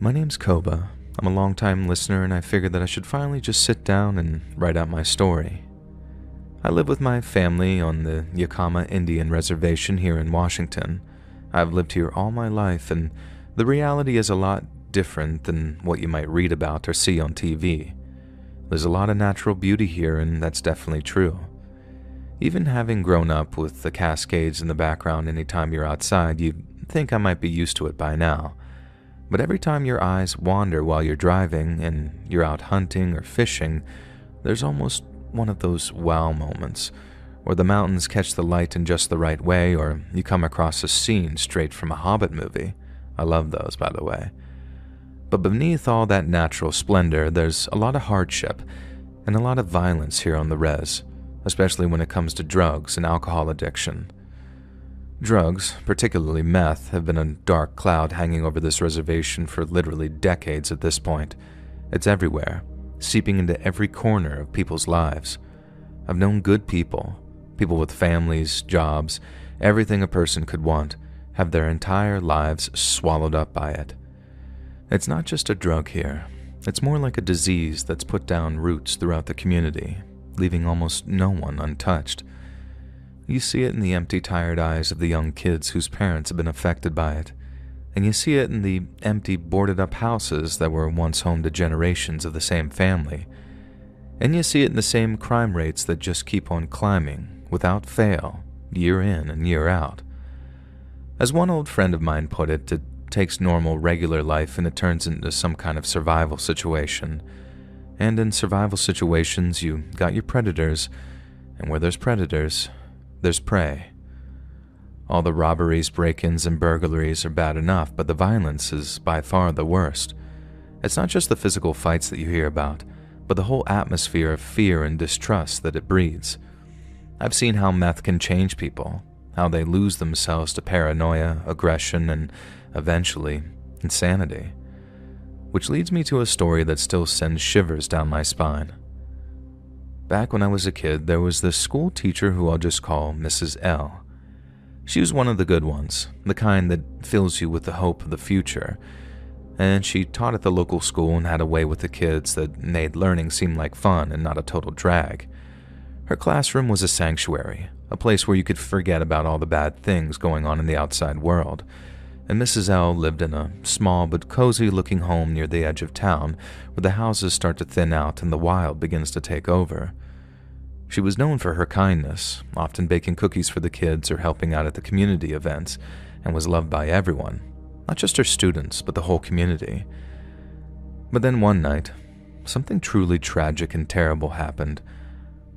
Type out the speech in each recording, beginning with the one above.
My name's Koba. I'm a longtime listener, and I figured that I should finally just sit down and write out my story. I live with my family on the Yakama Indian Reservation here in Washington. I've lived here all my life, and the reality is a lot different than what you might read about or see on TV. There's a lot of natural beauty here, and that's definitely true. Even having grown up with the Cascades in the background anytime you're outside, you'd think I might be used to it by now. But every time your eyes wander while you're driving and you're out hunting or fishing, there's almost one of those wow moments, where the mountains catch the light in just the right way, or you come across a scene straight from a Hobbit movie. I love those, by the way. But beneath all that natural splendor, there's a lot of hardship and a lot of violence here on the res, especially when it comes to drugs and alcohol addiction. Drugs, particularly meth, have been a dark cloud hanging over this reservation for literally decades at this point. It's everywhere, seeping into every corner of people's lives. I've known good people with families, jobs, everything a person could want, have their entire lives swallowed up by it. It's not just a drug here. It's more like a disease that's put down roots throughout the community, leaving almost no one untouched. You see it in the empty, tired eyes of the young kids whose parents have been affected by it, and you see it in the empty, boarded-up houses that were once home to generations of the same family, and you see it in the same crime rates that just keep on climbing, without fail, year in and year out. As one old friend of mine put it takes normal, regular life and it turns into some kind of survival situation. And in survival situations, you got your predators, and where there's predators, there's prey. All the robberies, break-ins, and burglaries are bad enough, but the violence is by far the worst. It's not just the physical fights that you hear about, but the whole atmosphere of fear and distrust that it breeds. I've seen how meth can change people, how they lose themselves to paranoia, aggression, and eventually, insanity. Which leads me to a story that still sends shivers down my spine. Back when I was a kid, there was this school teacher who I'll just call Mrs. L. She was one of the good ones, the kind that fills you with the hope of the future, and she taught at the local school and had a way with the kids that made learning seem like fun and not a total drag. Her classroom was a sanctuary, a place where you could forget about all the bad things going on in the outside world, and Mrs. L lived in a small but cozy-looking home near the edge of town where the houses start to thin out and the wild begins to take over. She was known for her kindness, often baking cookies for the kids or helping out at the community events, and was loved by everyone, not just her students, but the whole community. But then one night, something truly tragic and terrible happened,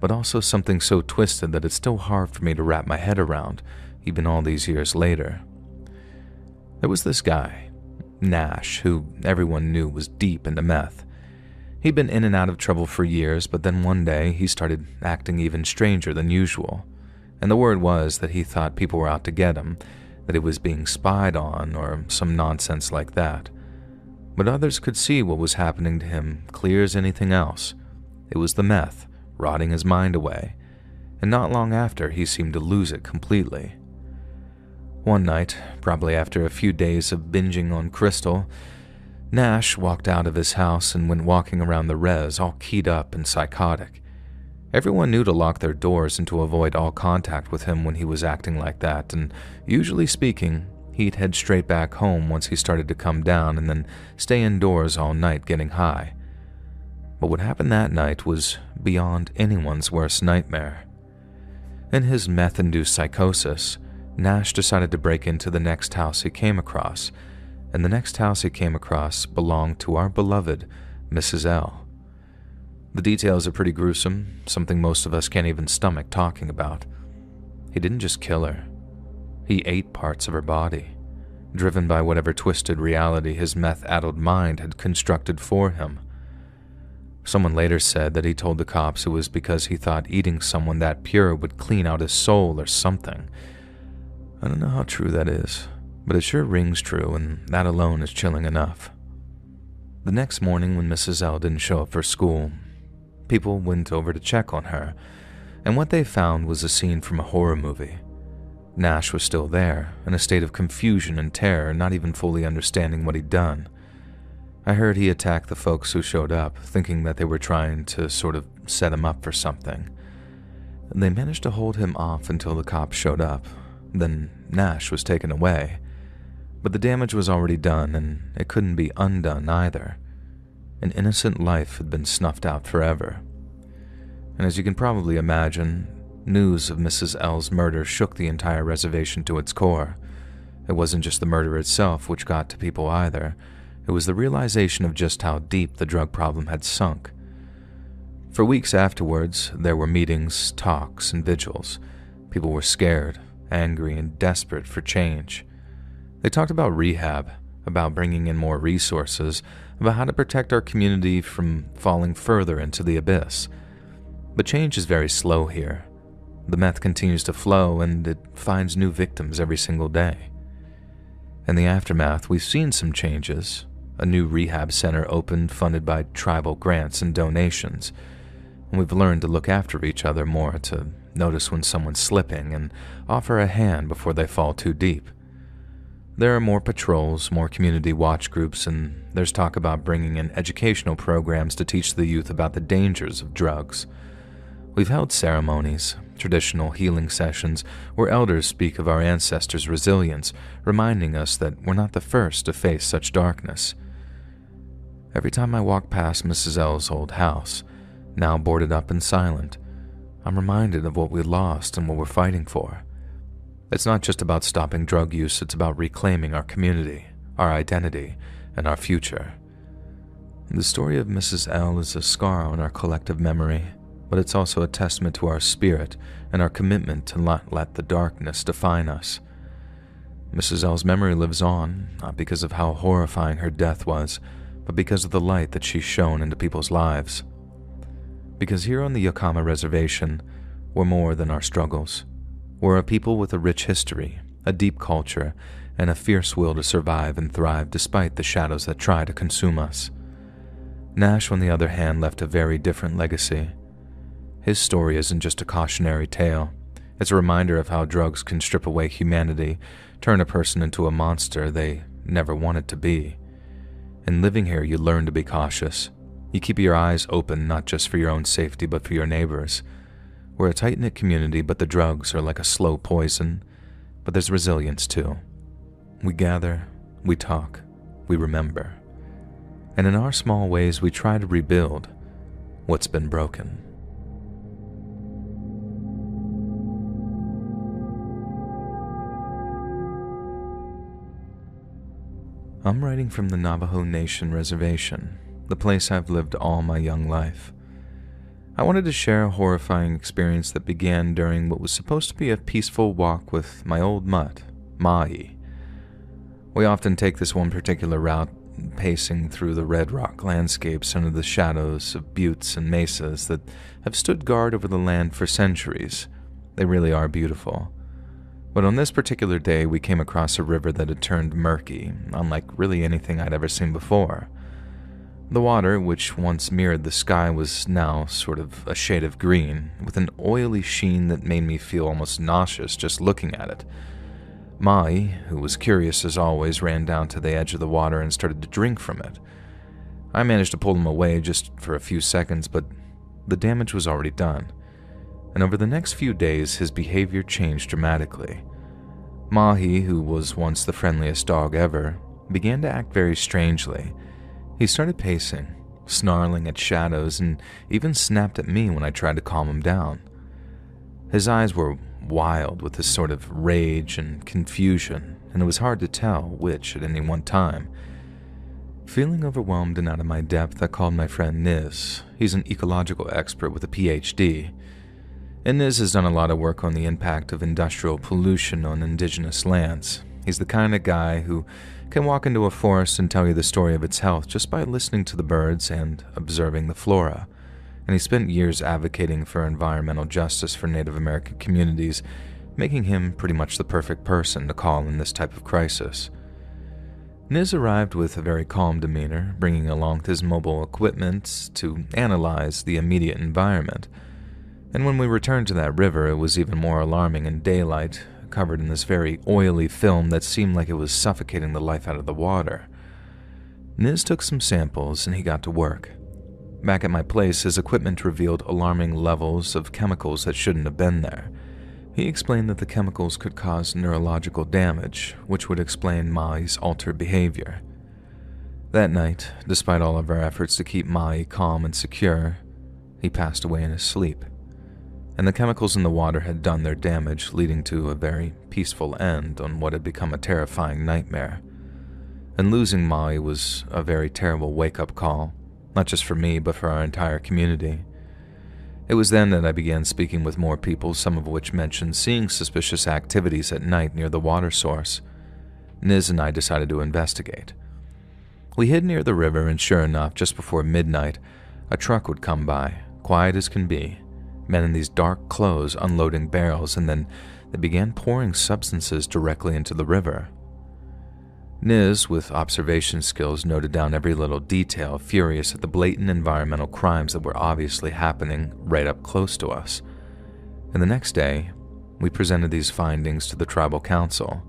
but also something so twisted that it's still hard for me to wrap my head around, even all these years later. There was this guy, Nash, who everyone knew was deep into meth. He'd been in and out of trouble for years, but then one day he started acting even stranger than usual. And the word was that he thought people were out to get him, that he was being spied on, or some nonsense like that. But others could see what was happening to him clear as anything else. It was the meth, rotting his mind away, and not long after he seemed to lose it completely. One night, probably after a few days of binging on crystal, Nash walked out of his house and went walking around the res all keyed up and psychotic. Everyone knew to lock their doors and to avoid all contact with him when he was acting like that, and usually speaking, he'd head straight back home once he started to come down and then stay indoors all night getting high. But what happened that night was beyond anyone's worst nightmare. In his meth-induced psychosis, Nash decided to break into the next house he came across, and the next house he came across belonged to our beloved Mrs. L. The details are pretty gruesome, something most of us can't even stomach talking about. He didn't just kill her. He ate parts of her body, driven by whatever twisted reality his meth-addled mind had constructed for him. Someone later said that he told the cops it was because he thought eating someone that pure would clean out his soul or something. I don't know how true that is, but it sure rings true, and that alone is chilling enough. The next morning when Mrs. L didn't show up for school, people went over to check on her, and what they found was a scene from a horror movie. Nash was still there, in a state of confusion and terror, not even fully understanding what he'd done. I heard he attacked the folks who showed up, thinking that they were trying to sort of set him up for something. They managed to hold him off until the cops showed up. Then Nash was taken away. But the damage was already done, and it couldn't be undone either. An innocent life had been snuffed out forever. And as you can probably imagine, news of Mrs. L's murder shook the entire reservation to its core. It wasn't just the murder itself which got to people either. It was the realization of just how deep the drug problem had sunk. For weeks afterwards, there were meetings, talks, and vigils. People were scared, angry, and desperate for change. They talked about rehab, about bringing in more resources, about how to protect our community from falling further into the abyss. But change is very slow here. The meth continues to flow, and it finds new victims every single day. In the aftermath, we've seen some changes. A new rehab center opened, funded by tribal grants and donations. And we've learned to look after each other more, to notice when someone's slipping and offer a hand before they fall too deep. There are more patrols, more community watch groups, and there's talk about bringing in educational programs to teach the youth about the dangers of drugs. We've held ceremonies, traditional healing sessions, where elders speak of our ancestors' resilience, reminding us that we're not the first to face such darkness. Every time I walk past Mrs. L's old house, now boarded up and silent, I'm reminded of what we lost and what we're fighting for. It's not just about stopping drug use, it's about reclaiming our community, our identity, and our future. The story of Mrs. L is a scar on our collective memory, but it's also a testament to our spirit and our commitment to not let the darkness define us. Mrs. L's memory lives on, not because of how horrifying her death was, but because of the light that she shone into people's lives. Because here on the Yakama Reservation, we're more than our struggles. We're a people with a rich history, a deep culture, and a fierce will to survive and thrive despite the shadows that try to consume us. Nash, on the other hand, left a very different legacy. His story isn't just a cautionary tale. It's a reminder of how drugs can strip away humanity, turn a person into a monster they never wanted to be. In living here, you learn to be cautious. You keep your eyes open not just for your own safety but for your neighbors. We're a tight-knit community, but the drugs are like a slow poison. But there's resilience too. We gather, we talk, we remember. And in our small ways, we try to rebuild what's been broken. I'm writing from the Navajo Nation Reservation, the place I've lived all my young life. I wanted to share a horrifying experience that began during what was supposed to be a peaceful walk with my old mutt, Mahi. We often take this one particular route, pacing through the red rock landscapes under the shadows of buttes and mesas that have stood guard over the land for centuries. They really are beautiful. But on this particular day, we came across a river that had turned murky, unlike really anything I'd ever seen before. The water, which once mirrored the sky, was now sort of a shade of green, with an oily sheen that made me feel almost nauseous just looking at it. Mai, who was curious as always, ran down to the edge of the water and started to drink from it. I managed to pull him away just for a few seconds, but the damage was already done. And over the next few days, his behavior changed dramatically. Mahi, who was once the friendliest dog ever, began to act very strangely. He started pacing, snarling at shadows, and even snapped at me when I tried to calm him down. His eyes were wild with this sort of rage and confusion, and it was hard to tell which at any one time. Feeling overwhelmed and out of my depth, I called my friend Niz. He's an ecological expert with a PhD. And Niz has done a lot of work on the impact of industrial pollution on indigenous lands. He's the kind of guy who can walk into a forest and tell you the story of its health just by listening to the birds and observing the flora. And he spent years advocating for environmental justice for Native American communities, making him pretty much the perfect person to call in this type of crisis. Niz arrived with a very calm demeanor, bringing along his mobile equipment to analyze the immediate environment. And when we returned to that river, it was even more alarming in daylight, covered in this very oily film that seemed like it was suffocating the life out of the water. Niz took some samples and he got to work. Back at my place, his equipment revealed alarming levels of chemicals that shouldn't have been there. He explained that the chemicals could cause neurological damage, which would explain Mai's altered behavior. That night, despite all of our efforts to keep Mai calm and secure, he passed away in his sleep, and the chemicals in the water had done their damage, leading to a very peaceful end on what had become a terrifying nightmare. And losing Mai was a very terrible wake-up call, not just for me, but for our entire community. It was then that I began speaking with more people, some of which mentioned seeing suspicious activities at night near the water source. Niz and I decided to investigate. We hid near the river, and sure enough, just before midnight, a truck would come by, quiet as can be, men in these dark clothes unloading barrels, and then they began pouring substances directly into the river. Niz, with observation skills, noted down every little detail, furious at the blatant environmental crimes that were obviously happening right up close to us. And the next day, we presented these findings to the tribal council.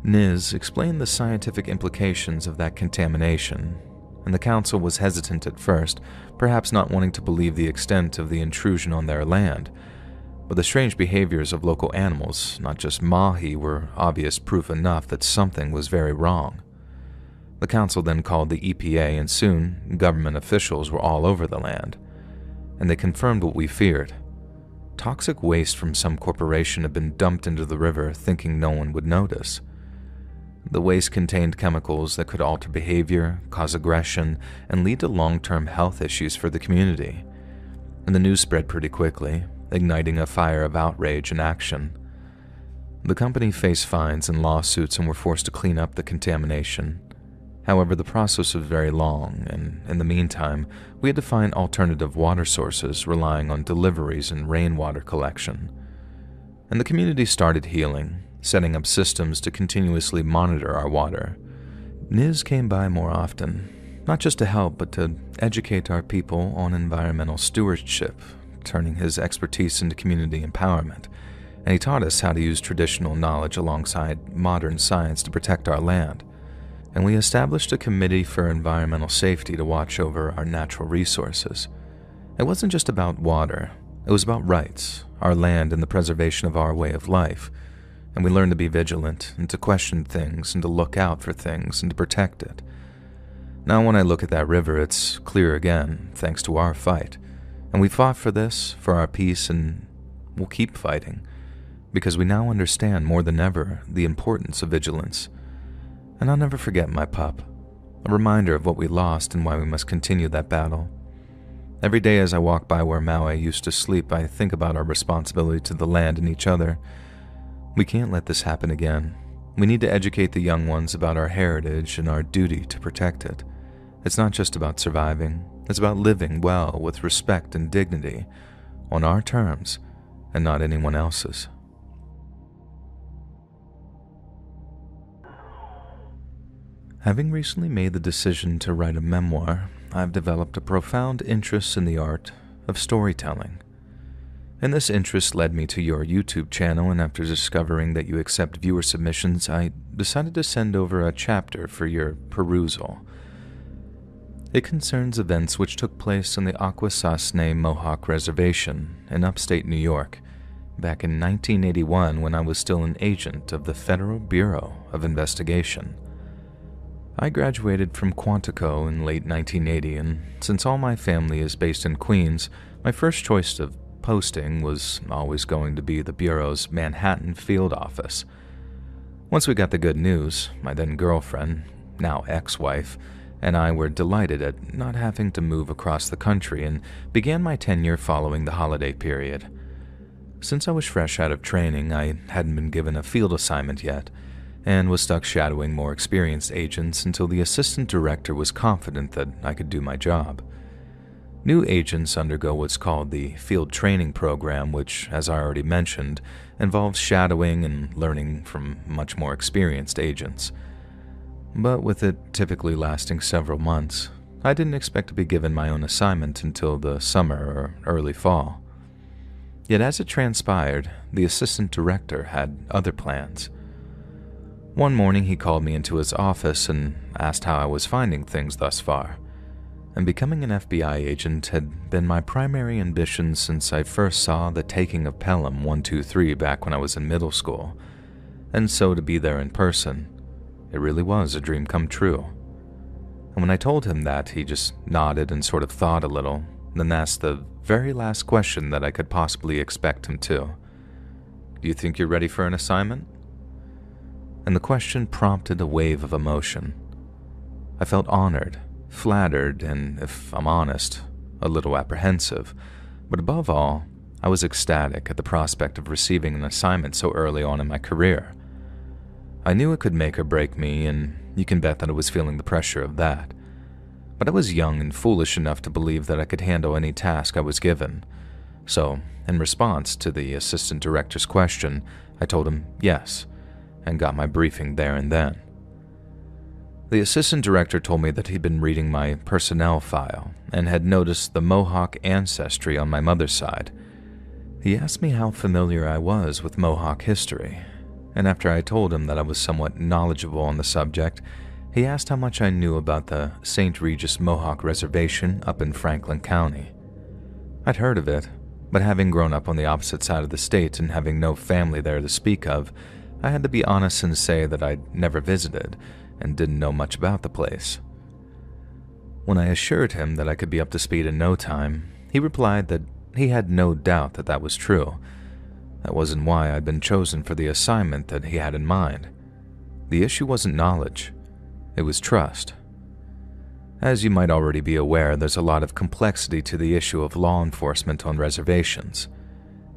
Niz explained the scientific implications of that contamination, and the council was hesitant at first, perhaps not wanting to believe the extent of the intrusion on their land. But the strange behaviors of local animals, not just mahi, were obvious proof enough that something was very wrong. The council then called the EPA, and soon government officials were all over the land, and they confirmed what we feared. Toxic waste from some corporation had been dumped into the river, thinking no one would notice. The waste contained chemicals that could alter behavior, cause aggression, and lead to long-term health issues for the community. And the news spread pretty quickly, igniting a fire of outrage and action. The company faced fines and lawsuits and were forced to clean up the contamination. However, the process was very long, and in the meantime, we had to find alternative water sources relying on deliveries and rainwater collection. And the community started healing, setting up systems to continuously monitor our water. Niz came by more often, not just to help, but to educate our people on environmental stewardship, turning his expertise into community empowerment, and he taught us how to use traditional knowledge alongside modern science to protect our land. And we established a committee for environmental safety to watch over our natural resources. It wasn't just about water, it was about rights, our land, and the preservation of our way of life. And we learned to be vigilant, and to question things, and to look out for things, and to protect it. Now when I look at that river, it's clear again, thanks to our fight. And we fought for this, for our peace, and we'll keep fighting, because we now understand more than ever the importance of vigilance. And I'll never forget my pup, a reminder of what we lost and why we must continue that battle. Every day as I walk by where Maui used to sleep, I think about our responsibility to the land and each other. We can't let this happen again. We need to educate the young ones about our heritage and our duty to protect it. It's not just about surviving. It's about living well with respect and dignity, on our terms, and not anyone else's. Having recently made the decision to write a memoir, I've developed a profound interest in the art of storytelling. And this interest led me to your YouTube channel, and after discovering that you accept viewer submissions, I decided to send over a chapter for your perusal. It concerns events which took place on the Akwesasne Mohawk Reservation in upstate New York, back in 1981 when I was still an agent of the Federal Bureau of Investigation. I graduated from Quantico in late 1980, and since all my family is based in Queens, my first choice of posting was always going to be the Bureau's Manhattan field office. Once we got the good news, my then girlfriend, now ex-wife, and I were delighted at not having to move across the country and began my tenure following the holiday period. Since I was fresh out of training, I hadn't been given a field assignment yet, and was stuck shadowing more experienced agents until the assistant director was confident that I could do my job. New agents undergo what's called the field training program, which, as I already mentioned, involves shadowing and learning from much more experienced agents. But with it typically lasting several months, I didn't expect to be given my own assignment until the summer or early fall. Yet as it transpired, the assistant director had other plans. One morning he called me into his office and asked how I was finding things thus far. And becoming an FBI agent had been my primary ambition since I first saw the taking of Pelham 123 back when I was in middle school. And so to be there in person, it really was a dream come true. And when I told him that, he just nodded and sort of thought a little, then asked the very last question that I could possibly expect him to. "Do you think you're ready for an assignment?" And the question prompted a wave of emotion. I felt honored, flattered, and, if I'm honest, a little apprehensive. But above all, I was ecstatic at the prospect of receiving an assignment so early on in my career. I knew it could make or break me, and you can bet that I was feeling the pressure of that. But I was young and foolish enough to believe that I could handle any task I was given. So, in response to the assistant director's question, I told him yes, and got my briefing there and then. The assistant director told me that he'd been reading my personnel file and had noticed the Mohawk ancestry on my mother's side. He asked me how familiar I was with Mohawk history, and after I told him that I was somewhat knowledgeable on the subject, he asked how much I knew about the St. Regis Mohawk Reservation up in Franklin County. I'd heard of it, but having grown up on the opposite side of the state and having no family there to speak of, I had to be honest and say that I'd never visited and didn't know much about the place. When I assured him that I could be up to speed in no time, he replied that he had no doubt that that was true. That wasn't why I'd been chosen for the assignment that he had in mind. The issue wasn't knowledge, it was trust. As you might already be aware, there's a lot of complexity to the issue of law enforcement on reservations.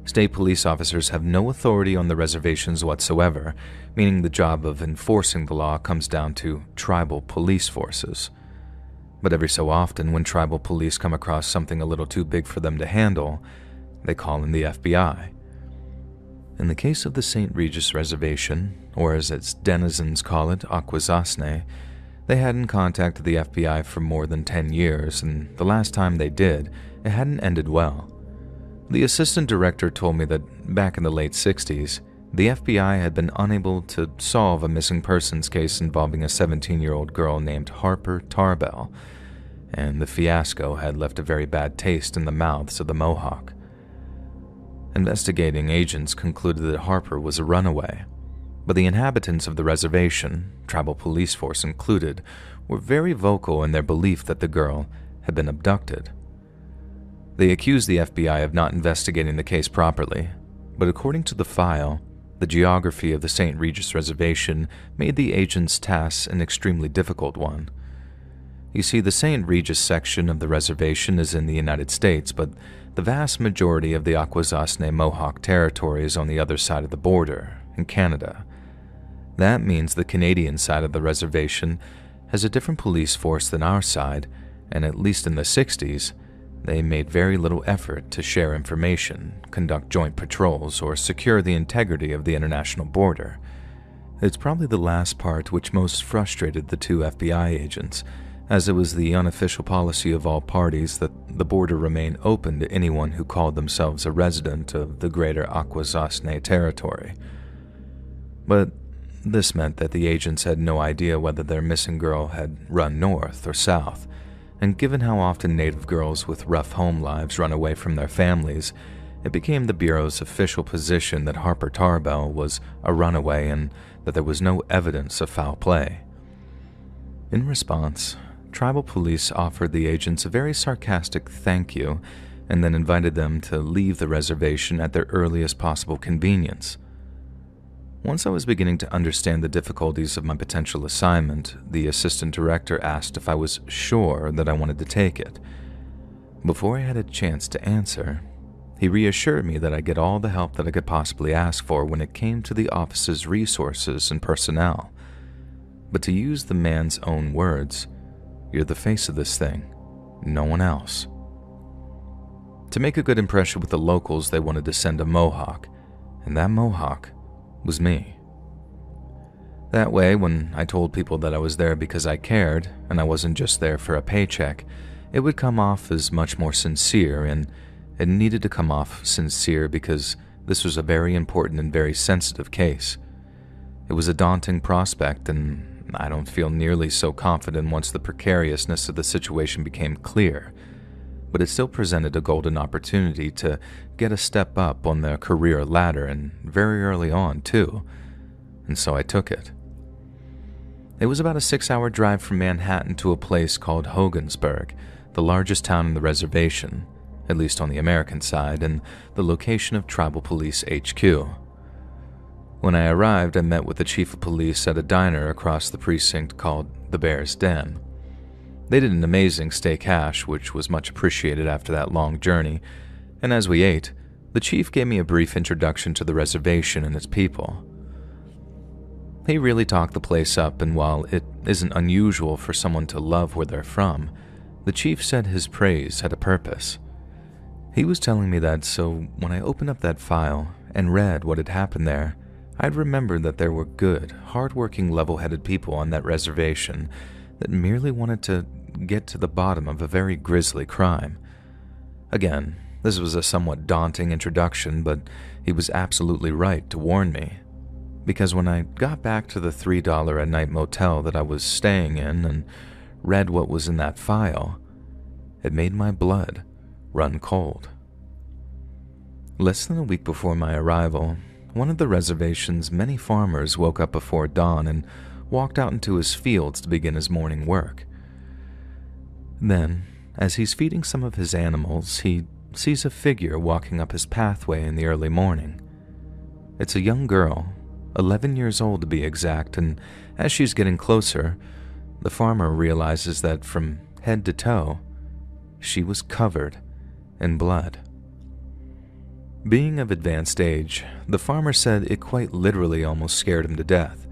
State police officers have no authority on the reservations whatsoever, meaning the job of enforcing the law comes down to tribal police forces. But every so often, when tribal police come across something a little too big for them to handle, they call in the FBI. In the case of the St. Regis Reservation, or as its denizens call it, Akwesasne, they hadn't contacted the FBI for more than 10 years, and the last time they did, it hadn't ended well. The assistant director told me that back in the late 60s, the FBI had been unable to solve a missing persons case involving a 17-year-old girl named Harper Tarbell, and the fiasco had left a very bad taste in the mouths of the Mohawk. Investigating agents concluded that Harper was a runaway, but the inhabitants of the reservation, tribal police force included, were very vocal in their belief that the girl had been abducted. They accused the FBI of not investigating the case properly, but according to the file, the geography of the St. Regis Reservation made the agents' task an extremely difficult one. You see, the St. Regis section of the reservation is in the United States, but the vast majority of the Akwesasne Mohawk territory is on the other side of the border, in Canada. That means the Canadian side of the reservation has a different police force than our side, and at least in the 60s, they made very little effort to share information, conduct joint patrols, or secure the integrity of the international border. It's probably the last part which most frustrated the two FBI agents, as it was the unofficial policy of all parties that the border remain open to anyone who called themselves a resident of the greater Akwesasne territory. But this meant that the agents had no idea whether their missing girl had run north or south, and given how often Native girls with rough home lives run away from their families, it became the Bureau's official position that Harper Tarbell was a runaway and that there was no evidence of foul play. In response, tribal police offered the agents a very sarcastic thank you and then invited them to leave the reservation at their earliest possible convenience. Once I was beginning to understand the difficulties of my potential assignment, the assistant director asked if I was sure that I wanted to take it. Before I had a chance to answer, he reassured me that I'd get all the help that I could possibly ask for when it came to the office's resources and personnel. But to use the man's own words, "You're the face of this thing, no one else." To make a good impression with the locals, they wanted to send a Mohawk, and that Mohawk was me. That way, when I told people that I was there because I cared, and I wasn't just there for a paycheck, it would come off as much more sincere, and it needed to come off sincere because this was a very important and very sensitive case. It was a daunting prospect, and I don't feel nearly so confident once the precariousness of the situation became clear, but it still presented a golden opportunity to get a step up on the career ladder, and very early on, too, and so I took it. It was about a 6-hour drive from Manhattan to a place called Hogansburg, the largest town in the reservation, at least on the American side, and the location of Tribal Police HQ. When I arrived, I met with the chief of police at a diner across the precinct called the Bear's Den. They did an amazing steak hash, which was much appreciated after that long journey, and as we ate, the chief gave me a brief introduction to the reservation and its people. He really talked the place up, and while it isn't unusual for someone to love where they're from, the chief said his praise had a purpose. He was telling me that so when I opened up that file and read what had happened there, I'd remembered that there were good, hard-working, level-headed people on that reservation that merely wanted to get to the bottom of a very grisly crime. Again, this was a somewhat daunting introduction, but he was absolutely right to warn me, because when I got back to the $3 a night motel that I was staying in and read what was in that file, it made my blood run cold. Less than a week before my arrival, one of the reservation's many farmers woke up before dawn and walked out into his fields to begin his morning work. Then, as he's feeding some of his animals, he sees a figure walking up his pathway in the early morning. It's a young girl, 11 years old to be exact, and as she's getting closer, the farmer realizes that from head to toe, she was covered in blood. Being of advanced age, the farmer said it quite literally almost scared him to death.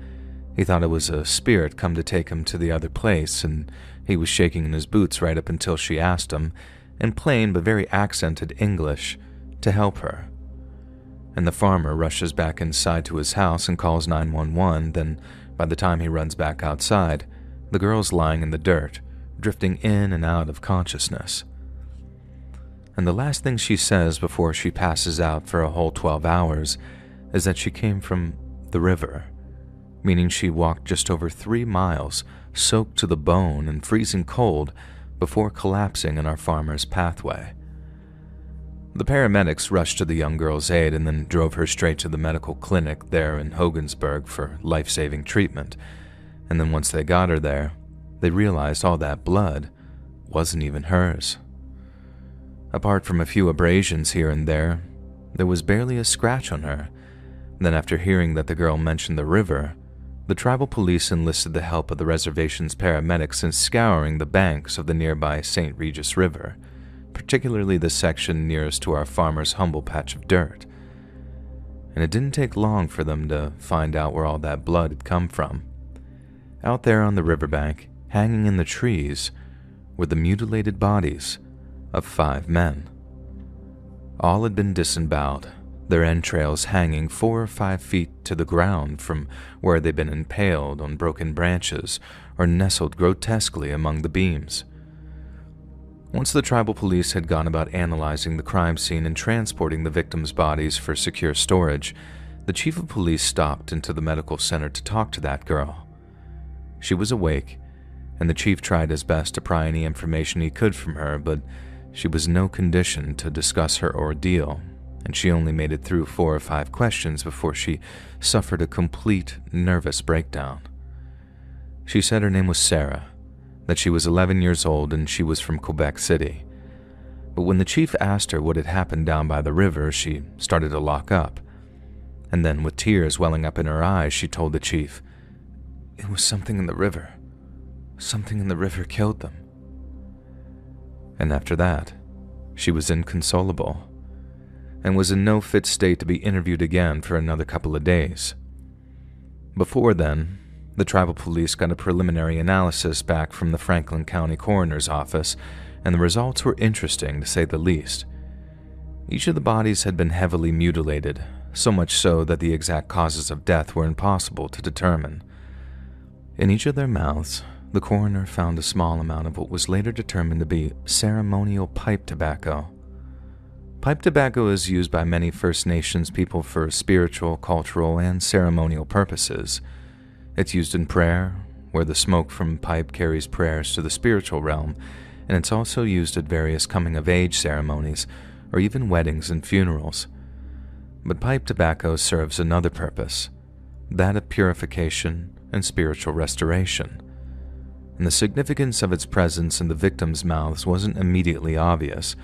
He thought it was a spirit come to take him to the other place, and he was shaking in his boots right up until she asked him, in plain but very accented English, to help her. And the farmer rushes back inside to his house and calls 911. Then, by the time he runs back outside, the girl's lying in the dirt, drifting in and out of consciousness. And the last thing she says before she passes out for a whole 12 hours is that she came from the river, meaning she walked just over 3 miles, soaked to the bone and freezing cold, before collapsing in our farmer's pathway. The paramedics rushed to the young girl's aid and then drove her straight to the medical clinic there in Hogansburg for life-saving treatment, and then once they got her there, they realized all that blood wasn't even hers. Apart from a few abrasions here and there, there was barely a scratch on her. Then after hearing that the girl mentioned the river, the tribal police enlisted the help of the reservation's paramedics in scouring the banks of the nearby St. Regis River, particularly the section nearest to our farmer's humble patch of dirt. And it didn't take long for them to find out where all that blood had come from. Out there on the riverbank, hanging in the trees, were the mutilated bodies of 5 men. All had been disemboweled, their entrails hanging 4 or 5 feet to the ground from where they'd been impaled on broken branches or nestled grotesquely among the beams. Once the tribal police had gone about analyzing the crime scene and transporting the victims' bodies for secure storage, the chief of police stopped into the medical center to talk to that girl. She was awake, and the chief tried his best to pry any information he could from her, but she was in no condition to discuss her ordeal, and she only made it through 4 or 5 questions before she suffered a complete nervous breakdown. She said her name was Sarah, that she was 11 years old and she was from Quebec City. But when the chief asked her what had happened down by the river, she started to lock up. And then, with tears welling up in her eyes, she told the chief, "It was something in the river. Something in the river killed them." And after that, she was inconsolable, and was in no fit state to be interviewed again for another couple of days. Before then, the tribal police got a preliminary analysis back from the Franklin County Coroner's Office, and the results were interesting to say the least. Each of the bodies had been heavily mutilated, so much so that the exact causes of death were impossible to determine. In each of their mouths, the coroner found a small amount of what was later determined to be ceremonial pipe tobacco. Pipe tobacco is used by many First Nations people for spiritual, cultural, and ceremonial purposes. It's used in prayer, where the smoke from pipe carries prayers to the spiritual realm, and it's also used at various coming-of-age ceremonies, or even weddings and funerals. But pipe tobacco serves another purpose, that of purification and spiritual restoration. And the significance of its presence in the victims' mouths wasn't immediately obvious,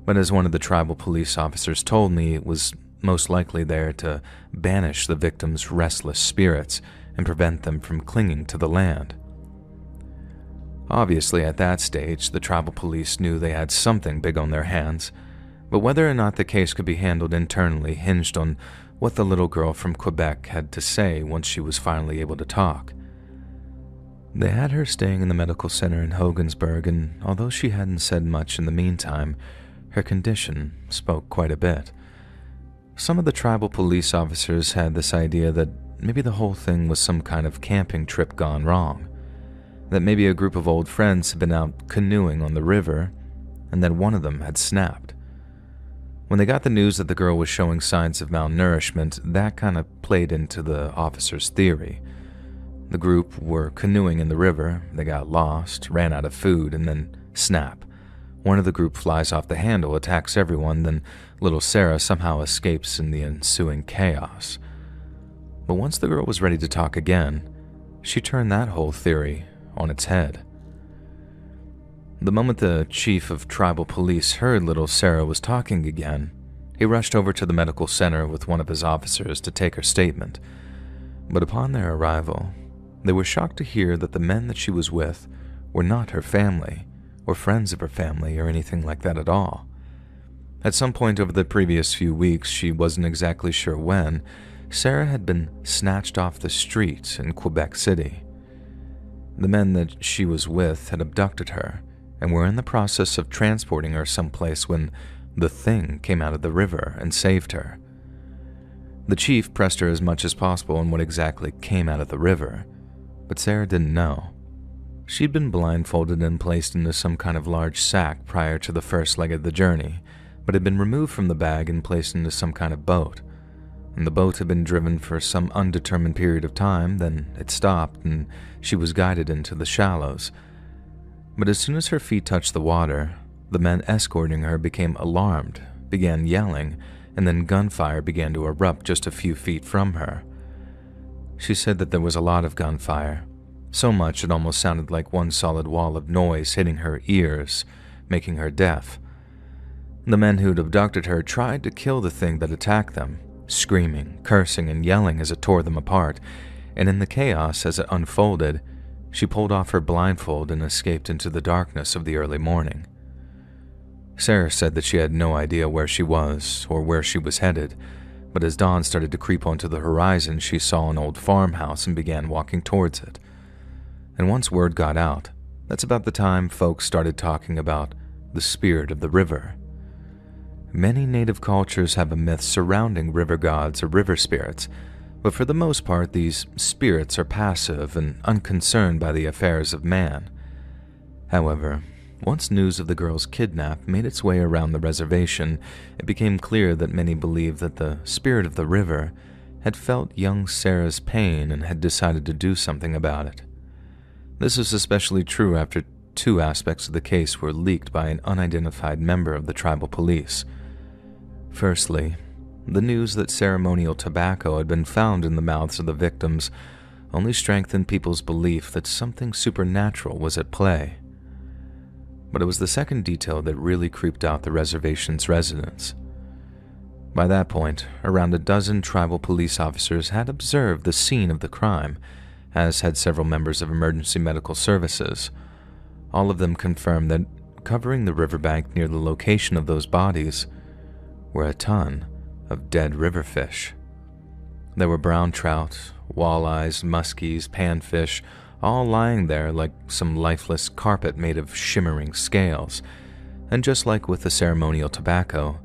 but as one of the tribal police officers told me, it was most likely there to banish the victims' restless spirits and prevent them from clinging to the land. Obviously, at that stage, the tribal police knew they had something big on their hands, but whether or not the case could be handled internally hinged on what the little girl from Quebec had to say once she was finally able to talk. They had her staying in the medical center in Hogansburg, and although she hadn't said much in the meantime, her condition spoke quite a bit. Some of the tribal police officers had this idea that maybe the whole thing was some kind of camping trip gone wrong, that maybe a group of old friends had been out canoeing on the river, and that one of them had snapped. When they got the news that the girl was showing signs of malnourishment, that kind of played into the officer's theory. The group were canoeing in the river, they got lost, ran out of food, and then snap. One of the group flies off the handle, attacks everyone, then little Sarah somehow escapes in the ensuing chaos. But once the girl was ready to talk again, she turned that whole theory on its head. The moment the chief of tribal police heard little Sarah was talking again, he rushed over to the medical center with one of his officers to take her statement. But upon their arrival, they were shocked to hear that the men that she was with were not her family, or friends of her family, or anything like that at all. At some point over the previous few weeks, she wasn't exactly sure when, Sarah had been snatched off the street in Quebec City. The men that she was with had abducted her and were in the process of transporting her someplace when the thing came out of the river and saved her. The chief pressed her as much as possible on what exactly came out of the river, but Sarah didn't know. She'd been blindfolded and placed into some kind of large sack prior to the first leg of the journey, but had been removed from the bag and placed into some kind of boat. And the boat had been driven for some undetermined period of time, then it stopped and she was guided into the shallows. But as soon as her feet touched the water, the men escorting her became alarmed, began yelling, and then gunfire began to erupt just a few feet from her. She said that there was a lot of gunfire, so much it almost sounded like one solid wall of noise hitting her ears, making her deaf. The men who'd abducted her tried to kill the thing that attacked them, screaming, cursing, and yelling as it tore them apart, and in the chaos as it unfolded, she pulled off her blindfold and escaped into the darkness of the early morning. Sarah said that she had no idea where she was or where she was headed, but as dawn started to creep onto the horizon, she saw an old farmhouse and began walking towards it. And once word got out, that's about the time folks started talking about the spirit of the river. Many native cultures have a myth surrounding river gods or river spirits, but for the most part, these spirits are passive and unconcerned by the affairs of man. However, once news of the girl's kidnap made its way around the reservation, it became clear that many believed that the spirit of the river had felt young Sarah's pain and had decided to do something about it. This was especially true after two aspects of the case were leaked by an unidentified member of the tribal police. Firstly, the news that ceremonial tobacco had been found in the mouths of the victims only strengthened people's belief that something supernatural was at play. But it was the second detail that really creeped out the reservation's residents. By that point, around a dozen tribal police officers had observed the scene of the crime, as had several members of emergency medical services. All of them confirmed that covering the riverbank near the location of those bodies were a ton of dead river fish. There were brown trout, walleyes, muskies, panfish, all lying there like some lifeless carpet made of shimmering scales, and just like with the ceremonial tobacco,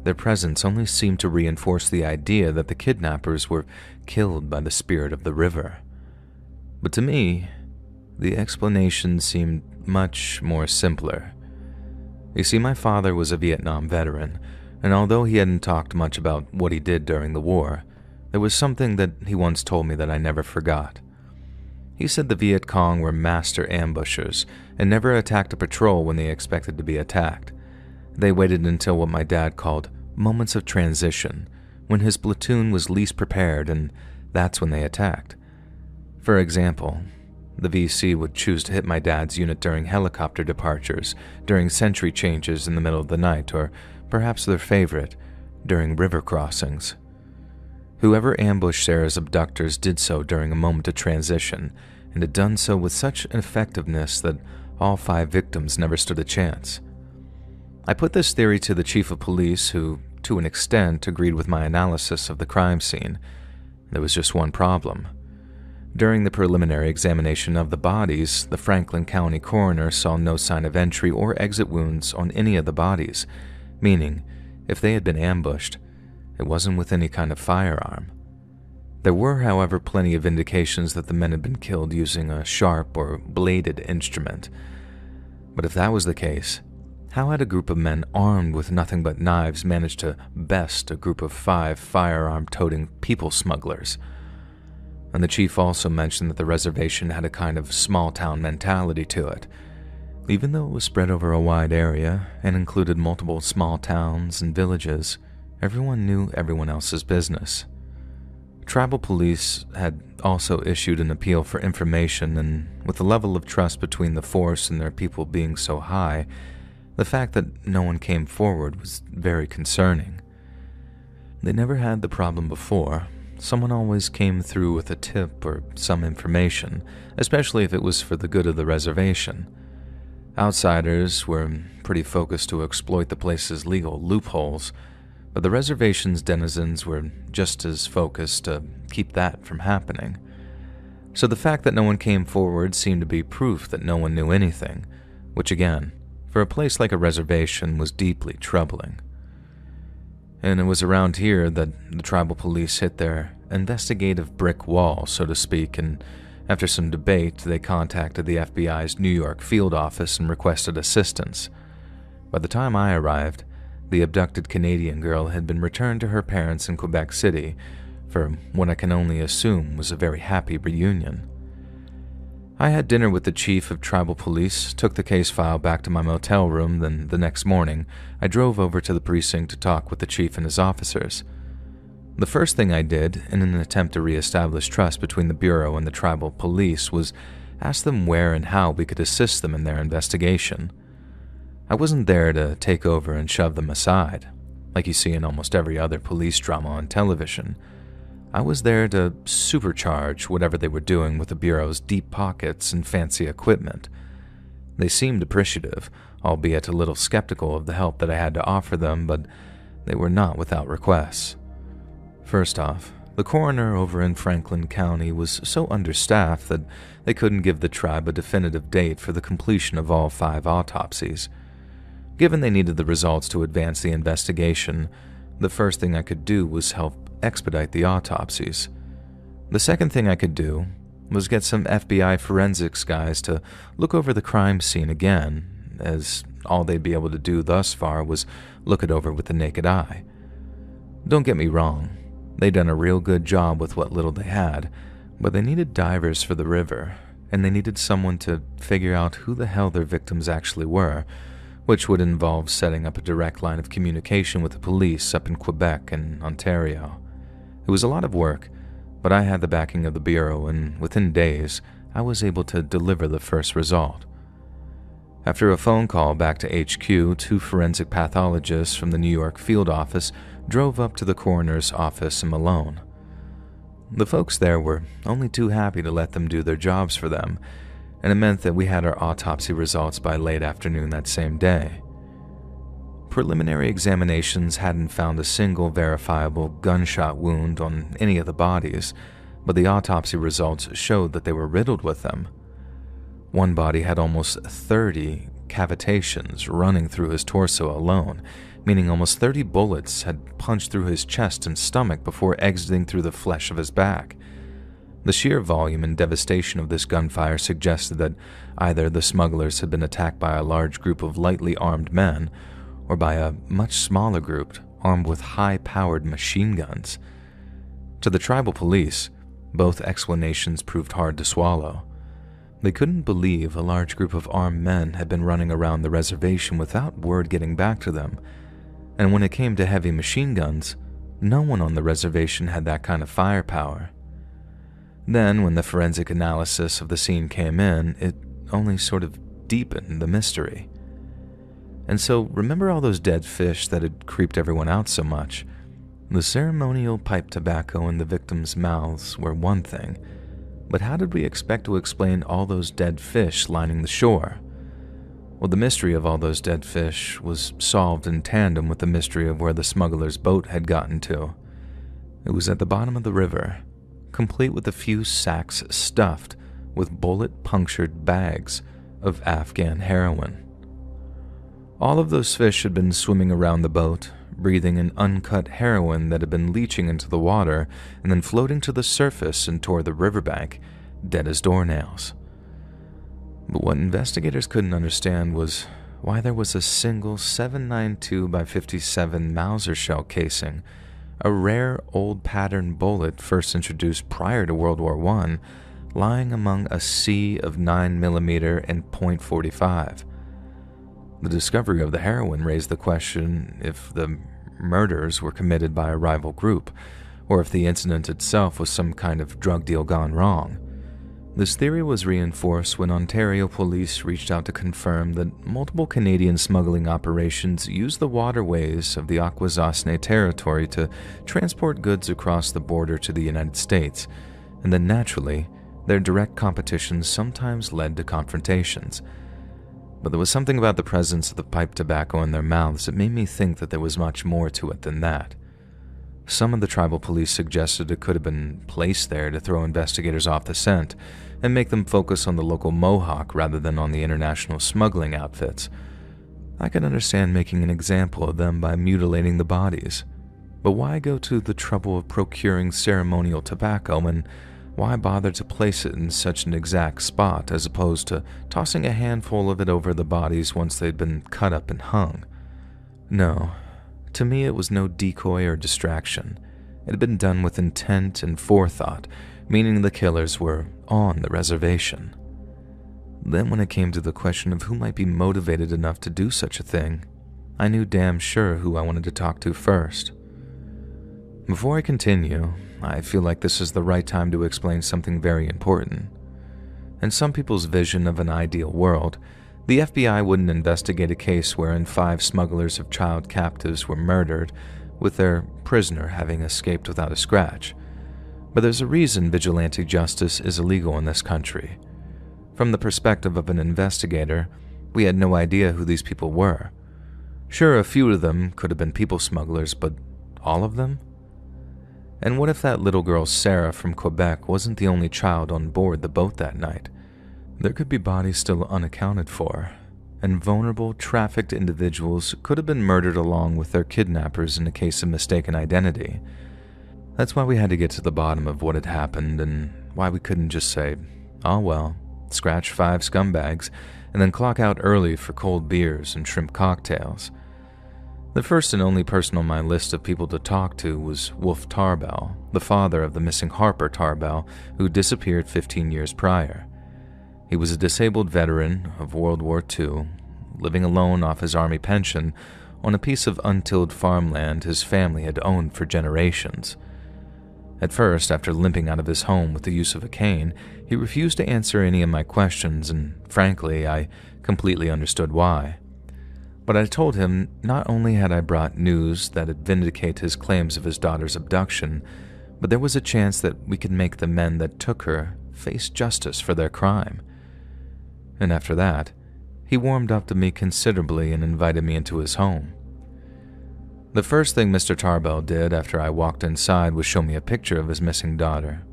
their presence only seemed to reinforce the idea that the kidnappers were killed by the spirit of the river. But to me, the explanation seemed much more simpler. You see, my father was a Vietnam veteran, and although he hadn't talked much about what he did during the war, there was something that he once told me that I never forgot. He said the Viet Cong were master ambushers and never attacked a patrol when they expected to be attacked. They waited until what my dad called moments of transition, when his platoon was least prepared, and that's when they attacked. For example, the VC would choose to hit my dad's unit during helicopter departures, during sentry changes in the middle of the night, or perhaps their favorite, during river crossings. Whoever ambushed Sarah's abductors did so during a moment of transition, and had done so with such effectiveness that all 5 victims never stood a chance. I put this theory to the chief of police, who, to an extent, agreed with my analysis of the crime scene. There was just one problem. During the preliminary examination of the bodies, the Franklin County coroner saw no sign of entry or exit wounds on any of the bodies, meaning, if they had been ambushed, it wasn't with any kind of firearm. There were, however, plenty of indications that the men had been killed using a sharp or bladed instrument. But if that was the case, how had a group of men armed with nothing but knives managed to best a group of 5 firearm-toting people smugglers? And the chief also mentioned that the reservation had a kind of small-town mentality to it. Even though it was spread over a wide area and included multiple small towns and villages, everyone knew everyone else's business. Tribal police had also issued an appeal for information, and with the level of trust between the force and their people being so high, the fact that no one came forward was very concerning. They never had the problem before. Someone always came through with a tip or some information, especially if it was for the good of the reservation. Outsiders were pretty focused to exploit the place's legal loopholes, but the reservation's denizens were just as focused to keep that from happening. So the fact that no one came forward seemed to be proof that no one knew anything, which again, for a place like a reservation, was deeply troubling. And it was around here that the tribal police hit their investigative brick wall, so to speak, and after some debate, they contacted the FBI's New York field office and requested assistance. By the time I arrived, the abducted Canadian girl had been returned to her parents in Quebec City for what I can only assume was a very happy reunion. I had dinner with the chief of tribal police, took the case file back to my motel room, then the next morning, I drove over to the precinct to talk with the chief and his officers. The first thing I did, in an attempt to re-establish trust between the Bureau and the tribal police, was ask them where and how we could assist them in their investigation. I wasn't there to take over and shove them aside, like you see in almost every other police drama on television. I was there to supercharge whatever they were doing with the Bureau's deep pockets and fancy equipment. They seemed appreciative, albeit a little skeptical of the help that I had to offer them, but they were not without requests. First off, the coroner over in Franklin County was so understaffed that they couldn't give the tribe a definitive date for the completion of all 5 autopsies. Given they needed the results to advance the investigation, the first thing I could do was help expedite the autopsies. The second thing I could do was get some FBI forensics guys to look over the crime scene again, as all they'd be able to do thus far was look it over with the naked eye. Don't get me wrong, they'd done a real good job with what little they had, but they needed divers for the river, and they needed someone to figure out who the hell their victims actually were, which would involve setting up a direct line of communication with the police up in Quebec and Ontario. It was a lot of work, but I had the backing of the Bureau, and within days, I was able to deliver the first result. After a phone call back to HQ, 2 forensic pathologists from the New York field office drove up to the coroner's office in Malone. The folks there were only too happy to let them do their jobs for them, and it meant that we had our autopsy results by late afternoon that same day. Preliminary examinations hadn't found a single verifiable gunshot wound on any of the bodies, but the autopsy results showed that they were riddled with them. One body had almost 30 cavitations running through his torso alone, meaning almost 30 bullets had punched through his chest and stomach before exiting through the flesh of his back. The sheer volume and devastation of this gunfire suggested that either the smugglers had been attacked by a large group of lightly armed men, or by a much smaller group armed with high-powered machine guns. To the tribal police, both explanations proved hard to swallow. They couldn't believe a large group of armed men had been running around the reservation without word getting back to them, and when it came to heavy machine guns, no one on the reservation had that kind of firepower. Then, when the forensic analysis of the scene came in, it only sort of deepened the mystery. And so, remember all those dead fish that had creeped everyone out so much? The ceremonial pipe tobacco in the victims' mouths were one thing, but how did we expect to explain all those dead fish lining the shore? Well, the mystery of all those dead fish was solved in tandem with the mystery of where the smuggler's boat had gotten to. It was at the bottom of the river, complete with a few sacks stuffed with bullet-punctured bags of Afghan heroin. All of those fish had been swimming around the boat, breathing in uncut heroin that had been leaching into the water and then floating to the surface and toward the riverbank, dead as doornails. But what investigators couldn't understand was why there was a single 7.92 by 57 Mauser shell casing, a rare old pattern bullet first introduced prior to World War I, lying among a sea of 9mm and .45. The discovery of the heroin raised the question if the murders were committed by a rival group, or if the incident itself was some kind of drug deal gone wrong. This theory was reinforced when Ontario police reached out to confirm that multiple Canadian smuggling operations used the waterways of the Akwesasne territory to transport goods across the border to the United States, and that naturally, their direct competition sometimes led to confrontations. But there was something about the presence of the pipe tobacco in their mouths that made me think that there was much more to it than that. Some of the tribal police suggested it could have been placed there to throw investigators off the scent and make them focus on the local Mohawk rather than on the international smuggling outfits. I could understand making an example of them by mutilating the bodies, but why go to the trouble of procuring ceremonial tobacco, and why bother to place it in such an exact spot as opposed to tossing a handful of it over the bodies once they'd been cut up and hung? No, to me it was no decoy or distraction. It had been done with intent and forethought, meaning the killers were on the reservation. Then when it came to the question of who might be motivated enough to do such a thing, I knew damn sure who I wanted to talk to first. Before I continue, I feel like this is the right time to explain something very important. In some people's vision of an ideal world, the FBI wouldn't investigate a case wherein 5 smugglers of child captives were murdered, with their prisoner having escaped without a scratch. But there's a reason vigilante justice is illegal in this country. From the perspective of an investigator, we had no idea who these people were. Sure, a few of them could have been people smugglers, but all of them? And what if that little girl Sarah from Quebec wasn't the only child on board the boat that night? There could be bodies still unaccounted for, and vulnerable, trafficked individuals could have been murdered along with their kidnappers in a case of mistaken identity. That's why we had to get to the bottom of what had happened, and why we couldn't just say, oh well, scratch 5 scumbags, and then clock out early for cold beers and shrimp cocktails. The first and only person on my list of people to talk to was Wolf Tarbell, the father of the missing Harper Tarbell, who disappeared 15 years prior. He was a disabled veteran of World War II, living alone off his army pension on a piece of untilled farmland his family had owned for generations. At first, after limping out of his home with the use of a cane, he refused to answer any of my questions, and frankly, I completely understood why. But I told him not only had I brought news that would vindicate his claims of his daughter's abduction, but there was a chance that we could make the men that took her face justice for their crime. And after that, he warmed up to me considerably and invited me into his home. The first thing Mr. Tarbell did after I walked inside was show me a picture of his missing daughter.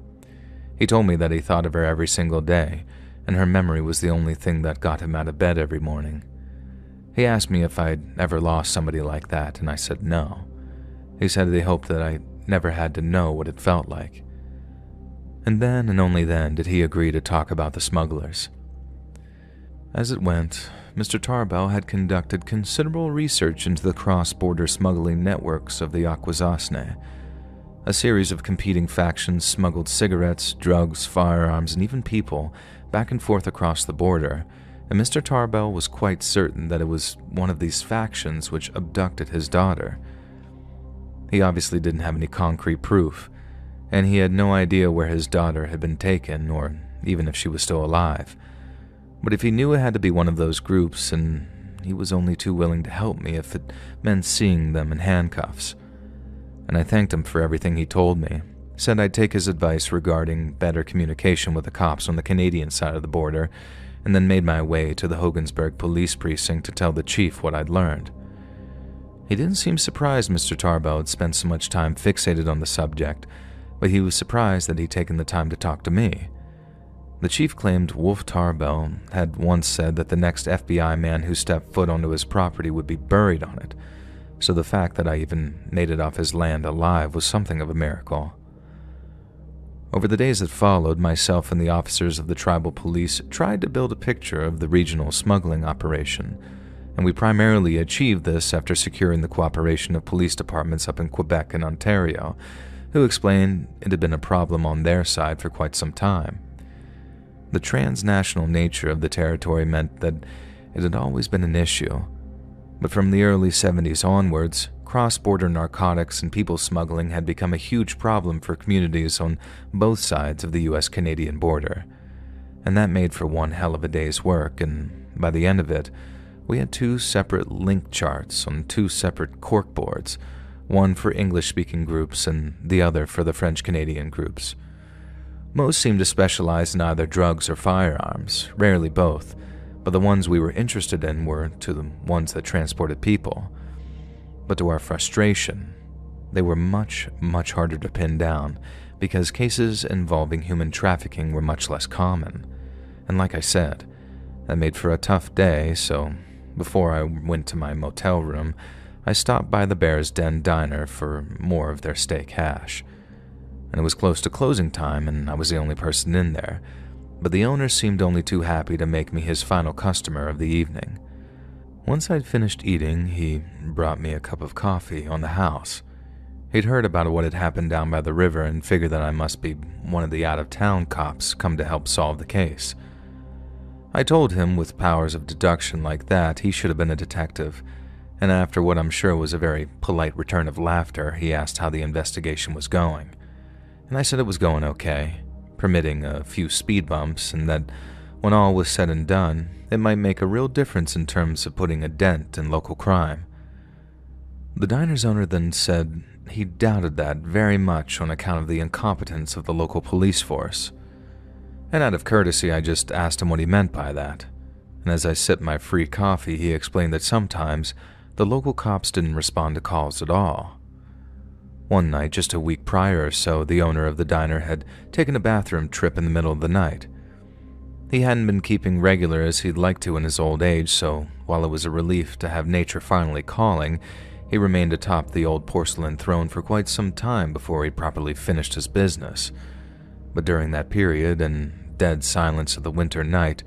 He told me that he thought of her every single day, and her memory was the only thing that got him out of bed every morning. He asked me if I'd ever lost somebody like that, and I said no. He said he hoped that I never had to know what it felt like. And then and only then did he agree to talk about the smugglers. As it went, Mr. Tarbell had conducted considerable research into the cross-border smuggling networks of the Akwesasne. A series of competing factions smuggled cigarettes, drugs, firearms, and even people back and forth across the border, and Mr. Tarbell was quite certain that it was one of these factions which abducted his daughter. He obviously didn't have any concrete proof, and he had no idea where his daughter had been taken, or even if she was still alive. But if he knew it had to be one of those groups, and he was only too willing to help me if it meant seeing them in handcuffs. And I thanked him for everything he told me, said I'd take his advice regarding better communication with the cops on the Canadian side of the border, and then made my way to the Hogansburg police precinct to tell the chief what I'd learned. He didn't seem surprised Mr. Tarbell had spent so much time fixated on the subject, but he was surprised that he'd taken the time to talk to me. The chief claimed Wolf Tarbell had once said that the next FBI man who stepped foot onto his property would be buried on it, so the fact that I even made it off his land alive was something of a miracle. Over the days that followed, myself and the officers of the tribal police tried to build a picture of the regional smuggling operation, and we primarily achieved this after securing the cooperation of police departments up in Quebec and Ontario, who explained it had been a problem on their side for quite some time. The transnational nature of the territory meant that it had always been an issue, but from the early 70s onwards, cross-border narcotics and people smuggling had become a huge problem for communities on both sides of the US-Canadian border, and that made for one hell of a day's work, and by the end of it, we had 2 separate link charts on 2 separate corkboards, one for English-speaking groups and the other for the French-Canadian groups. Most seemed to specialize in either drugs or firearms, rarely both, but the ones we were interested in were to the ones that transported people. But to our frustration, they were much, much harder to pin down because cases involving human trafficking were much less common. And like I said, that made for a tough day, so before I went to my motel room, I stopped by the Bear's Den diner for more of their steak hash. And it was close to closing time, and I was the only person in there, but the owner seemed only too happy to make me his final customer of the evening. Once I'd finished eating, he brought me a cup of coffee on the house. He'd heard about what had happened down by the river and figured that I must be one of the out-of-town cops come to help solve the case. I told him with powers of deduction like that he should have been a detective, and after what I'm sure was a very polite return of laughter, he asked how the investigation was going. And I said it was going okay, permitting a few speed bumps, and that when all was said and done, it might make a real difference in terms of putting a dent in local crime. The diner's owner then said he doubted that very much on account of the incompetence of the local police force. And out of courtesy, I just asked him what he meant by that. And as I sipped my free coffee, he explained that sometimes the local cops didn't respond to calls at all. One night, just a week prior or so, the owner of the diner had taken a bathroom trip in the middle of the night. He hadn't been keeping regular as he'd like to in his old age, so while it was a relief to have nature finally calling, he remained atop the old porcelain throne for quite some time before he properly finished his business. But during that period, in dead silence of the winter night,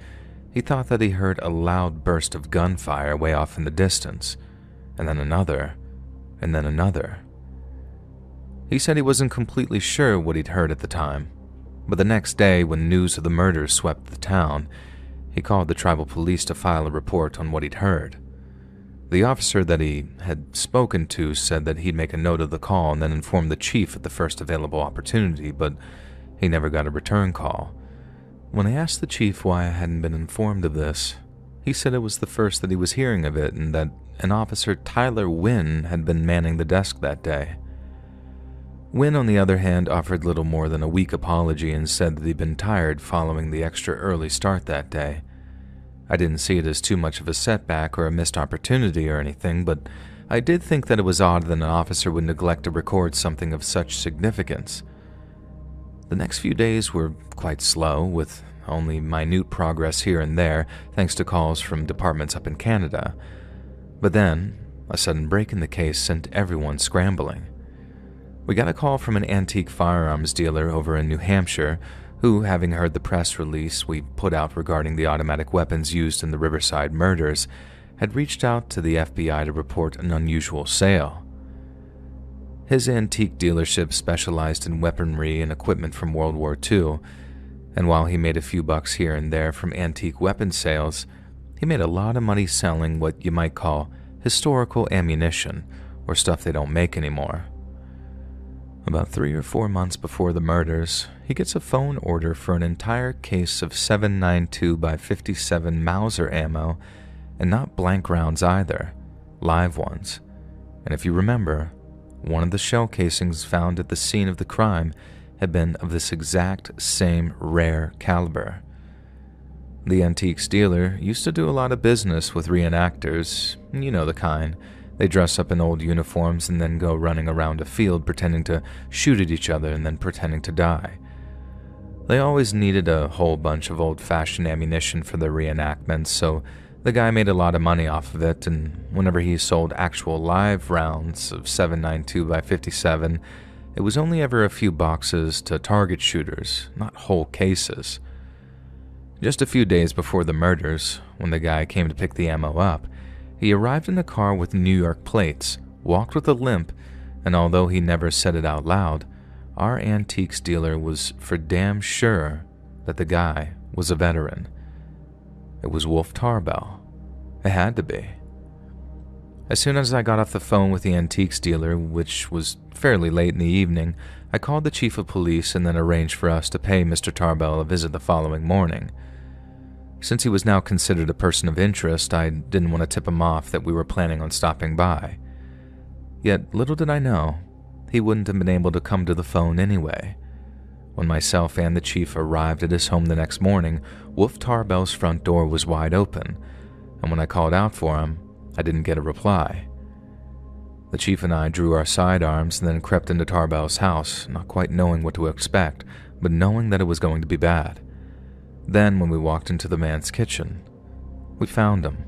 he thought that he heard a loud burst of gunfire way off in the distance, and then another, and then another. He said he wasn't completely sure what he'd heard at the time, but the next day, when news of the murders swept the town, he called the tribal police to file a report on what he'd heard. The officer that he had spoken to said that he'd make a note of the call and then inform the chief at the first available opportunity, but he never got a return call. When I asked the chief why I hadn't been informed of this, he said it was the first that he was hearing of it and that an officer, Tyler Wynn, had been manning the desk that day. Wynn, on the other hand, offered little more than a weak apology and said that he'd been tired following the extra early start that day. I didn't see it as too much of a setback or a missed opportunity or anything, but I did think that it was odd that an officer would neglect to record something of such significance. The next few days were quite slow, with only minute progress here and there, thanks to calls from departments up in Canada. But then, a sudden break in the case sent everyone scrambling. We got a call from an antique firearms dealer over in New Hampshire who, having heard the press release we put out regarding the automatic weapons used in the Riverside murders, had reached out to the FBI to report an unusual sale. His antique dealership specialized in weaponry and equipment from World War II, and while he made a few bucks here and there from antique weapon sales, he made a lot of money selling what you might call historical ammunition, or stuff they don't make anymore. About 3 or 4 months before the murders, he gets a phone order for an entire case of 7.92 by 57 Mauser ammo, and not blank rounds either, live ones. And if you remember, one of the shell casings found at the scene of the crime had been of this exact same rare caliber. The antiques dealer used to do a lot of business with reenactors, you know the kind. They dress up in old uniforms and then go running around a field pretending to shoot at each other and then pretending to die. They always needed a whole bunch of old-fashioned ammunition for their reenactments, so the guy made a lot of money off of it, and whenever he sold actual live rounds of 7.92 by 57, it was only ever a few boxes to target shooters, not whole cases. Just a few days before the murders, when the guy came to pick the ammo up, he arrived in a car with New York plates, walked with a limp, and although he never said it out loud, our antiques dealer was for damn sure that the guy was a veteran. It was Wolf Tarbell. It had to be. As soon as I got off the phone with the antiques dealer, which was fairly late in the evening, I called the chief of police and then arranged for us to pay Mr. Tarbell a visit the following morning. Since he was now considered a person of interest, I didn't want to tip him off that we were planning on stopping by. Yet little did I know, he wouldn't have been able to come to the phone anyway. When myself and the chief arrived at his home the next morning, Wolf Tarbell's front door was wide open, and when I called out for him, I didn't get a reply. The chief and I drew our sidearms and then crept into Tarbell's house, not quite knowing what to expect, but knowing that it was going to be bad. Then, when we walked into the man's kitchen, we found him.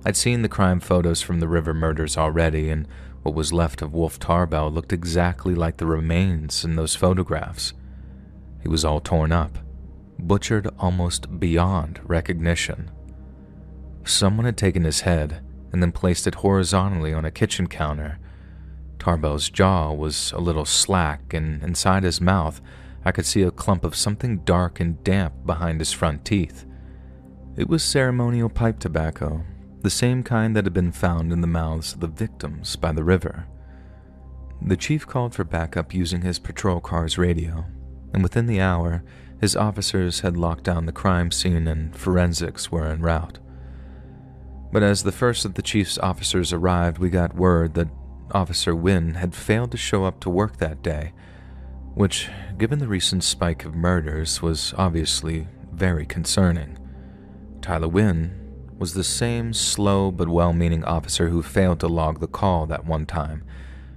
I'd seen the crime photos from the river murders already, and what was left of Wolf Tarbell looked exactly like the remains in those photographs. He was all torn up, butchered almost beyond recognition. Someone had taken his head and then placed it horizontally on a kitchen counter. Tarbell's jaw was a little slack, and inside his mouth, I could see a clump of something dark and damp behind his front teeth. It was ceremonial pipe tobacco, the same kind that had been found in the mouths of the victims by the river. The chief called for backup using his patrol car's radio, and within the hour, his officers had locked down the crime scene and forensics were en route. But as the first of the chief's officers arrived, we got word that Officer Wynn had failed to show up to work that day, which, given the recent spike of murders, was obviously very concerning. Tyler Wynn was the same slow but well-meaning officer who failed to log the call that one time.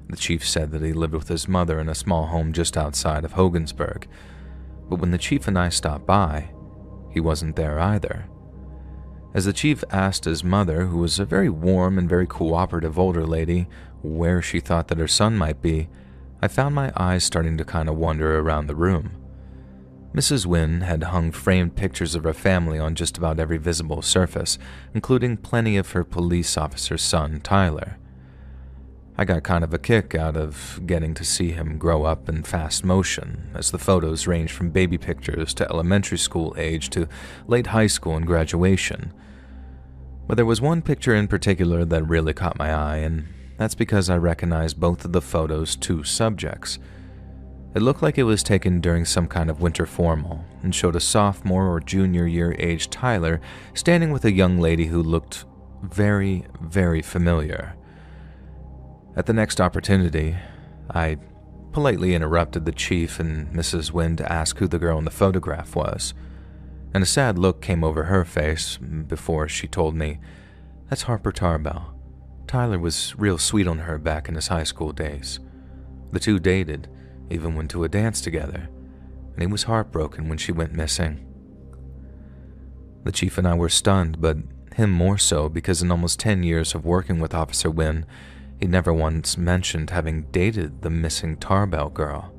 The chief said that he lived with his mother in a small home just outside of Hogansburg, but when the chief and I stopped by, he wasn't there either. As the chief asked his mother, who was a very warm and very cooperative older lady, where she thought that her son might be, I found my eyes starting to kind of wander around the room. Mrs. Wynn had hung framed pictures of her family on just about every visible surface, including plenty of her police officer's son, Tyler. I got kind of a kick out of getting to see him grow up in fast motion, as the photos ranged from baby pictures to elementary school age to late high school and graduation. But there was one picture in particular that really caught my eye, and that's because I recognized both of the photos' two subjects. It looked like it was taken during some kind of winter formal, and showed a sophomore or junior year age Tyler standing with a young lady who looked very, very familiar. At the next opportunity, I politely interrupted the chief and Mrs. Wynn to ask who the girl in the photograph was, and a sad look came over her face before she told me, "That's Harper Tarbell. Tyler was real sweet on her back in his high school days. The two dated, even went to a dance together, and he was heartbroken when she went missing." The chief and I were stunned, but him more so because in almost 10 years of working with Officer Wynn, he never once mentioned having dated the missing Tarbell girl.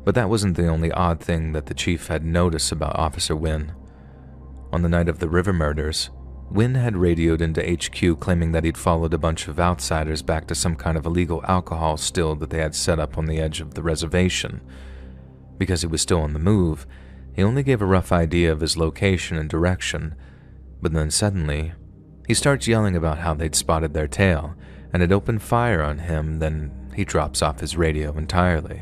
But that wasn't the only odd thing that the chief had noticed about Officer Wynn. On the night of the river murders, Wynn had radioed into HQ claiming that he'd followed a bunch of outsiders back to some kind of illegal alcohol still that they had set up on the edge of the reservation. Because he was still on the move, he only gave a rough idea of his location and direction, but then suddenly, he starts yelling about how they'd spotted their tail and had opened fire on him. Then he drops off his radio entirely.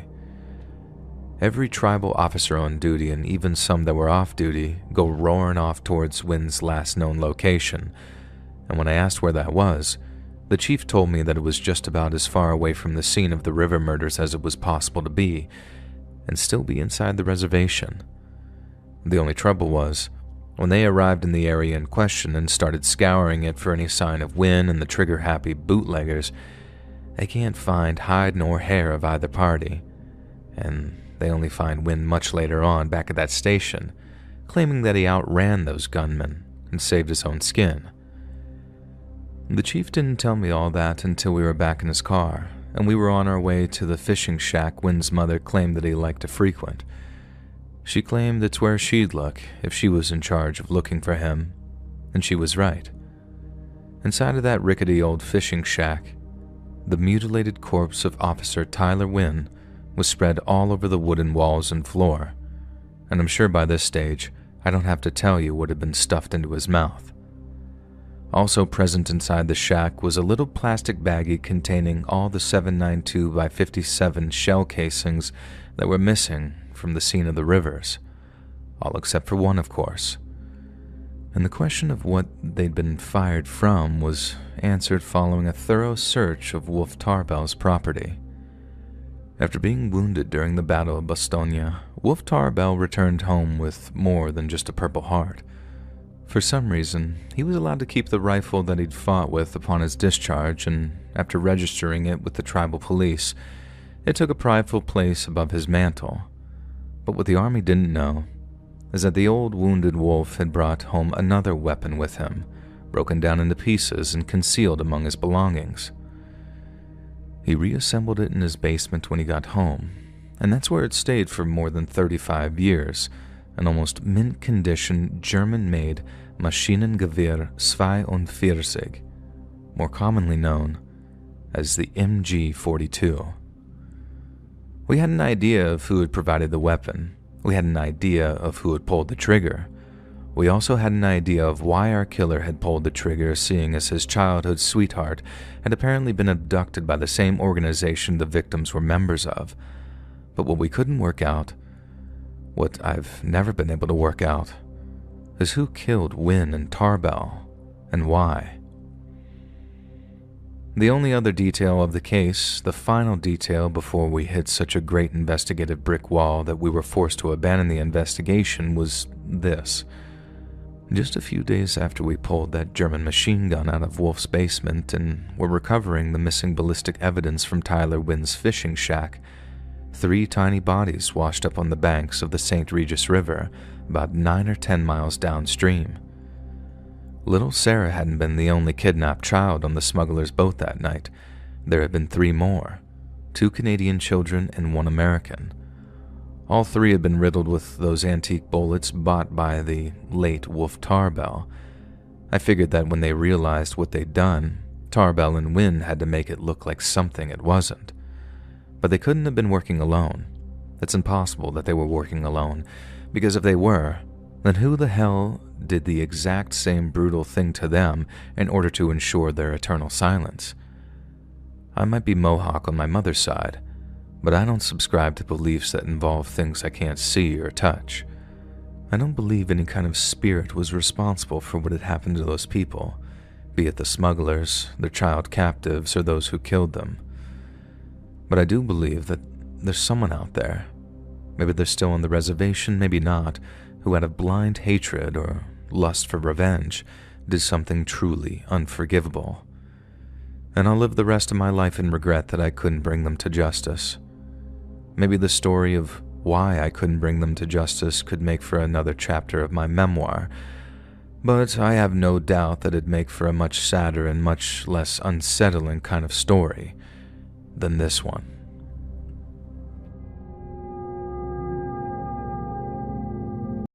Every tribal officer on duty, and even some that were off duty, go roaring off towards Wynn's last known location, and when I asked where that was, the chief told me that it was just about as far away from the scene of the river murders as it was possible to be, and still be inside the reservation. The only trouble was, when they arrived in the area in question and started scouring it for any sign of Wynn and the trigger-happy bootleggers, they can't find hide nor hair of either party, and they only find Wynn much later on back at that station, claiming that he outran those gunmen and saved his own skin. The chief didn't tell me all that until we were back in his car, and we were on our way to the fishing shack Wynn's mother claimed that he liked to frequent. She claimed it's where she'd look if she was in charge of looking for him, and she was right. Inside of that rickety old fishing shack, the mutilated corpse of Officer Tyler Wynn was spread all over the wooden walls and floor, and I'm sure by this stage I don't have to tell you what had been stuffed into his mouth. Also present inside the shack was a little plastic baggie containing all the 7.92 by 57 shell casings that were missing from the scene of the rivers, all except for one, of course. And the question of what they'd been fired from was answered following a thorough search of Wolf Tarbell's property. After being wounded during the Battle of Bastogne, Wolf Tarbell returned home with more than just a Purple Heart. For some reason, he was allowed to keep the rifle that he'd fought with upon his discharge, and after registering it with the tribal police, it took a prideful place above his mantle. But what the army didn't know is that the old wounded wolf had brought home another weapon with him, broken down into pieces and concealed among his belongings. He reassembled it in his basement when he got home, and that's where it stayed for more than 35 years, an almost mint-condition German-made Maschinengewehr 42, more commonly known as the MG-42. We had an idea of who had provided the weapon. We had an idea of who had pulled the trigger. We also had an idea of why our killer had pulled the trigger, seeing as his childhood sweetheart had apparently been abducted by the same organization the victims were members of. But what we couldn't work out, what I've never been able to work out, is who killed Wynn and Tarbell, and why. The only other detail of the case, the final detail before we hit such a great investigative brick wall that we were forced to abandon the investigation, was this. Just a few days after we pulled that German machine gun out of Wolf's basement and were recovering the missing ballistic evidence from Tyler Wynn's fishing shack, 3 tiny bodies washed up on the banks of the St. Regis River, about 9 or 10 miles downstream. Little Sarah hadn't been the only kidnapped child on the smugglers' boat that night. There had been 3 more, 2 Canadian children and 1 American. All 3 had been riddled with those antique bullets bought by the late Wolf Tarbell. I figured that when they realized what they'd done, Tarbell and Wynn had to make it look like something it wasn't. But they couldn't have been working alone. It's impossible that they were working alone, because if they were, then who the hell did the exact same brutal thing to them in order to ensure their eternal silence? I might be Mohawk on my mother's side, but I don't subscribe to beliefs that involve things I can't see or touch. I don't believe any kind of spirit was responsible for what had happened to those people, be it the smugglers, their child captives, or those who killed them. But I do believe that there's someone out there, maybe they're still on the reservation, maybe not, who out of blind hatred or lust for revenge did something truly unforgivable. And I'll live the rest of my life in regret that I couldn't bring them to justice. Maybe the story of why I couldn't bring them to justice could make for another chapter of my memoir, but I have no doubt that it'd make for a much sadder and much less unsettling kind of story than this one.